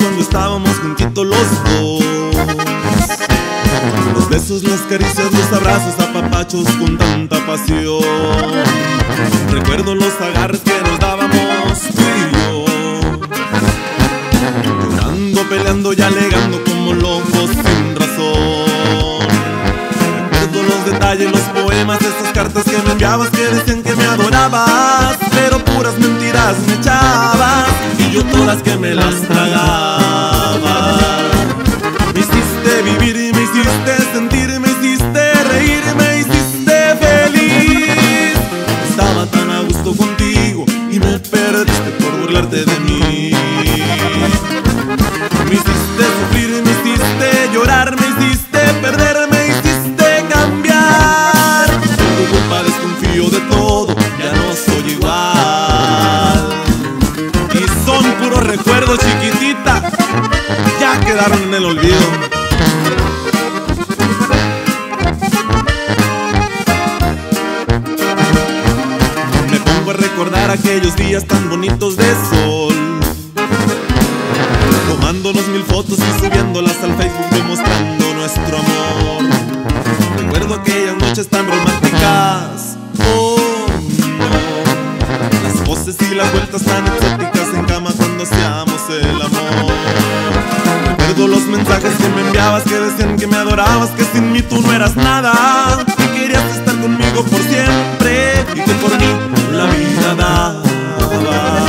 cuando estábamos juntitos los dos. Los besos, las caricias, los abrazos, apapachos con tanta pasión. Recuerdo los agarres que nos dábamos tú y yo, llorando, peleando y alegando como locos sin razón. Recuerdo los detalles, los poemas, esas cartas que me enviabas que decían que me adorabas, pero puras mentiras me echabas y yo todas que me las tragaba. Me hiciste vivir y me hiciste sentir, me hiciste reír, me hiciste feliz. Estaba tan a gusto contigo y me perdiste por burlarte de mí. Me hiciste sufrir, me hiciste llorar, me hiciste perder, me hiciste cambiar. Por tu culpa desconfío de todo, ya no soy igual. Y son puros recuerdos, chiquitita, ya quedaron en el olvido. Me pongo a recordar aquellos días tan bonitos de sol, tomándonos 1000 fotos y subiéndolas al Facebook demostrando nuestro amor. Recuerdo aquellas noches tan románticas, oh no, las voces y las vueltas tan exóticas en cama cuando hacíamos el amor. Recuerdo los mensajes que me enviabas que decían que me adorabas, que sin mí tú no eras nada, que querías estar conmigo por siempre y que por mí la vida daba.